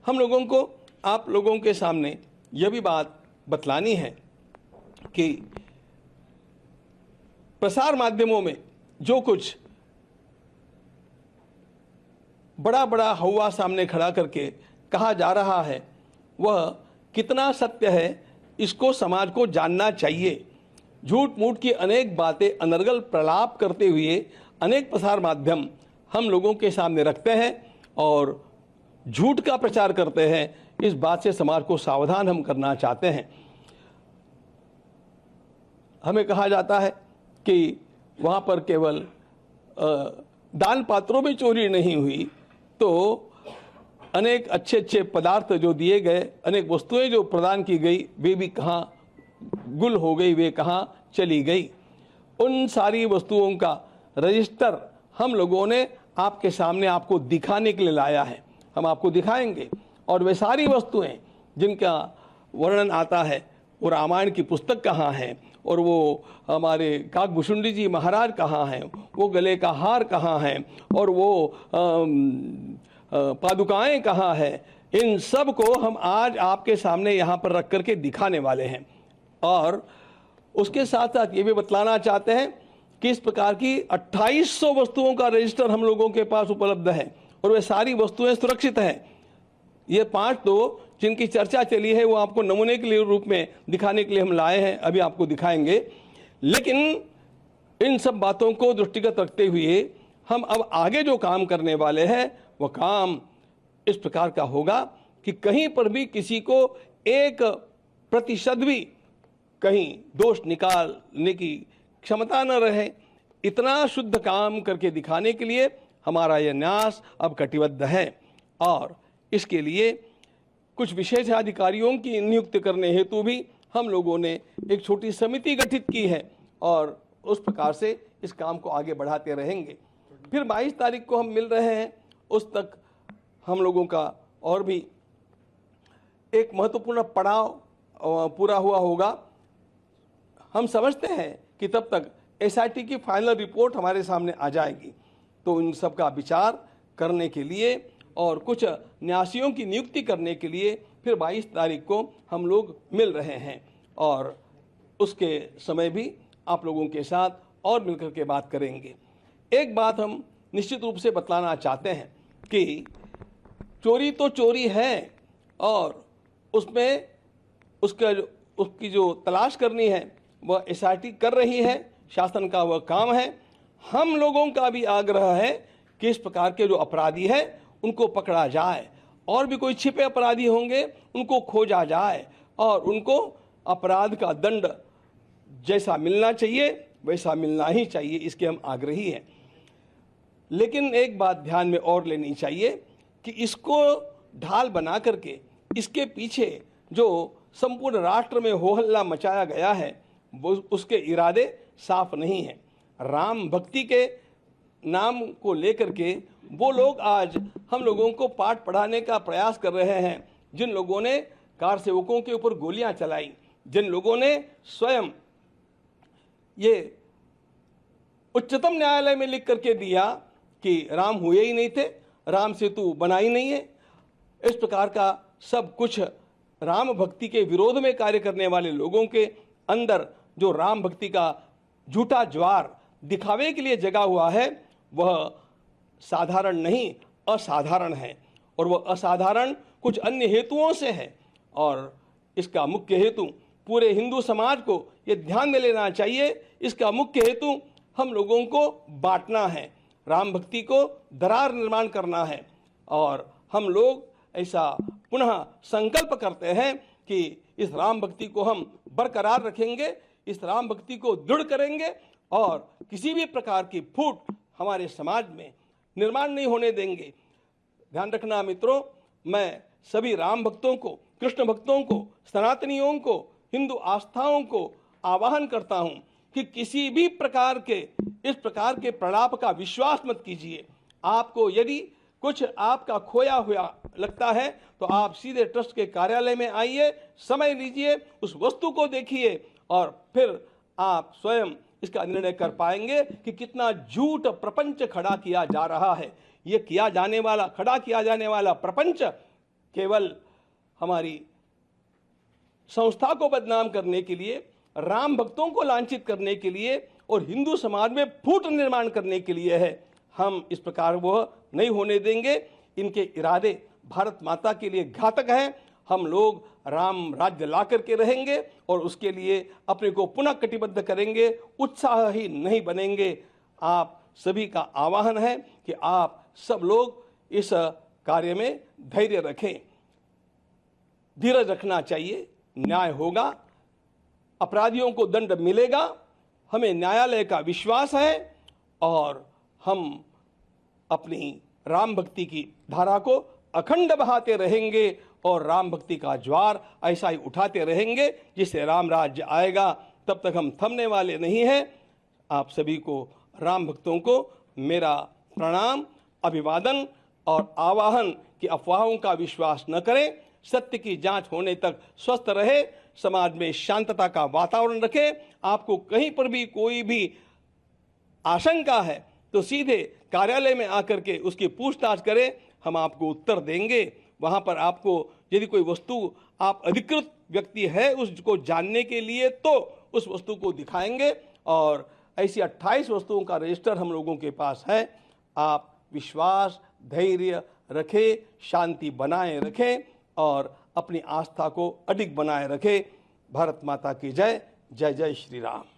हम लोगों को आप लोगों के सामने यह भी बात बतलानी है कि प्रसार माध्यमों में जो कुछ बड़ा बड़ा हवा सामने खड़ा करके कहा जा रहा है वह कितना सत्य है, इसको समाज को जानना चाहिए। झूठ मूठ की अनेक बातें अनर्गल प्रलाप करते हुए अनेक प्रसार माध्यम हम लोगों के सामने रखते हैं और झूठ का प्रचार करते हैं। इस बात से समाज को सावधान हम करना चाहते हैं। हमें कहा जाता है कि वहाँ पर केवल दान पात्रों में चोरी नहीं हुई तो अनेक अच्छे अच्छे पदार्थ जो दिए गए, अनेक वस्तुएं जो प्रदान की गई, वे भी कहाँ गुल हो गई, वे कहाँ चली गई। उन सारी वस्तुओं का रजिस्टर हम लोगों ने आपके सामने आपको दिखाने के लिए लाया है। हम आपको दिखाएंगे और वे सारी वस्तुएं जिनका वर्णन आता है वो रामायण की पुस्तक कहाँ है और वो हमारे काकभूषुंडी जी महाराज कहाँ हैं, वो गले का हार कहाँ है और वो पादुकाएं कहाँ है, इन सब को हम आज आपके सामने यहाँ पर रख करके दिखाने वाले हैं। और उसके साथ साथ ये भी बतलाना चाहते हैं कि इस प्रकार की 2800 वस्तुओं का रजिस्टर हम लोगों के पास उपलब्ध है और वे सारी वस्तुएं सुरक्षित हैं। ये 5 तो जिनकी चर्चा चली है वो आपको नमूने के लिए रूप में दिखाने के लिए हम लाए हैं, अभी आपको दिखाएंगे। लेकिन इन सब बातों को दृष्टिगत रखते हुए हम अब आगे जो काम करने वाले हैं वह काम इस प्रकार का होगा कि कहीं पर भी किसी को 1% भी कहीं दोष निकालने की क्षमता न रहे, इतना शुद्ध काम करके दिखाने के लिए हमारा यह न्यास अब कटिबद्ध है। और इसके लिए कुछ विशेष अधिकारियों की नियुक्ति करने हेतु भी हम लोगों ने एक छोटी समिति गठित की है और उस प्रकार से इस काम को आगे बढ़ाते रहेंगे। फिर 22 तारीख को हम मिल रहे हैं, उस तक हम लोगों का और भी एक महत्वपूर्ण पड़ाव पूरा हुआ होगा। हम समझते हैं कि तब तक एसआईटी की फाइनल रिपोर्ट हमारे सामने आ जाएगी, तो इन सब का विचार करने के लिए और कुछ न्यासियों की नियुक्ति करने के लिए फिर 22 तारीख को हम लोग मिल रहे हैं और उसके समय भी आप लोगों के साथ और मिलकर के बात करेंगे। एक बात हम निश्चित रूप से बतलाना चाहते हैं कि चोरी तो चोरी है और उसमें उसकी जो तलाश करनी है वह एसआईटी कर रही है, शासन का वह काम है। हम लोगों का भी आग्रह है कि इस प्रकार के जो अपराधी हैं उनको पकड़ा जाए और भी कोई छिपे अपराधी होंगे उनको खोजा जाए और उनको अपराध का दंड जैसा मिलना चाहिए वैसा मिलना ही चाहिए, इसके हम आग्रही हैं। लेकिन एक बात ध्यान में और लेनी चाहिए कि इसको ढाल बना करके इसके पीछे जो संपूर्ण राष्ट्र में हो हल्ला मचाया गया है वो उसके इरादे साफ नहीं हैं। राम भक्ति के नाम को लेकर के वो लोग आज हम लोगों को पाठ पढ़ाने का प्रयास कर रहे हैं, जिन लोगों ने कार सेवकों के ऊपर गोलियां चलाई, जिन लोगों ने स्वयं ये उच्चतम न्यायालय में लिख करके दिया कि राम हुए ही नहीं थे, राम सेतु बना ही नहीं है, इस प्रकार का सब कुछ राम भक्ति के विरोध में कार्य करने वाले लोगों के अंदर जो राम भक्ति का झूठा ज्वार दिखावे के लिए जगा हुआ है वह साधारण नहीं असाधारण है और वह असाधारण कुछ अन्य हेतुओं से है। और इसका मुख्य हेतु पूरे हिंदू समाज को ये ध्यान में लेना चाहिए, इसका मुख्य हेतु हम लोगों को बांटना है, राम भक्ति को दरार निर्माण करना है। और हम लोग ऐसा पुनः संकल्प करते हैं कि इस राम भक्ति को हम बरकरार रखेंगे, इस राम भक्ति को दृढ़ करेंगे और किसी भी प्रकार की फूट हमारे समाज में निर्माण नहीं होने देंगे। ध्यान रखना मित्रों, मैं सभी राम भक्तों को, कृष्ण भक्तों को, सनातनियों को, हिंदू आस्थाओं को आह्वान करता हूं कि किसी भी प्रकार के इस प्रकार के प्रलाप का विश्वास मत कीजिए। आपको यदि कुछ आपका खोया हुआ लगता है तो आप सीधे ट्रस्ट के कार्यालय में आइए, समय लीजिए, उस वस्तु को देखिए और फिर आप स्वयं इसका निर्णय कर पाएंगे कि कितना झूठ प्रपंच खड़ा किया जा रहा है। ये खड़ा किया जाने वाला प्रपंच केवल हमारी संस्था को बदनाम करने के लिए, राम भक्तों को लांछित करने के लिए और हिंदू समाज में फूट निर्माण करने के लिए है। हम इस प्रकार वह नहीं होने देंगे। इनके इरादे भारत माता के लिए घातक हैं। हम लोग राम राज्य ला करके रहेंगे और उसके लिए अपने को पुनः कटिबद्ध करेंगे, उत्साही नहीं बनेंगे। आप सभी का आह्वान है कि आप सब लोग इस कार्य में धैर्य रखें, धीरज रखना चाहिए। न्याय होगा, अपराधियों को दंड मिलेगा, हमें न्यायालय का विश्वास है और हम अपनी राम भक्ति की धारा को अखंड बहाते रहेंगे और राम भक्ति का ज्वार ऐसा ही उठाते रहेंगे जिससे राम राज्य आएगा। तब तक हम थमने वाले नहीं हैं। आप सभी को, राम भक्तों को मेरा प्रणाम, अभिवादन और आवाहन कि अफवाहों का विश्वास न करें, सत्य की जांच होने तक स्वस्थ रहे, समाज में शांतता का वातावरण रखें। आपको कहीं पर भी कोई भी आशंका है तो सीधे कार्यालय में आकर के उसकी पूछताछ करें, हम आपको उत्तर देंगे। वहां पर आपको यदि कोई वस्तु आप अधिकृत व्यक्ति है उसको जानने के लिए तो उस वस्तु को दिखाएंगे और ऐसी 28 वस्तुओं का रजिस्टर हम लोगों के पास है। आप विश्वास, धैर्य रखें, शांति बनाए रखें और अपनी आस्था को अडिग बनाए रखें। भारत माता की जय। जय जय श्री राम।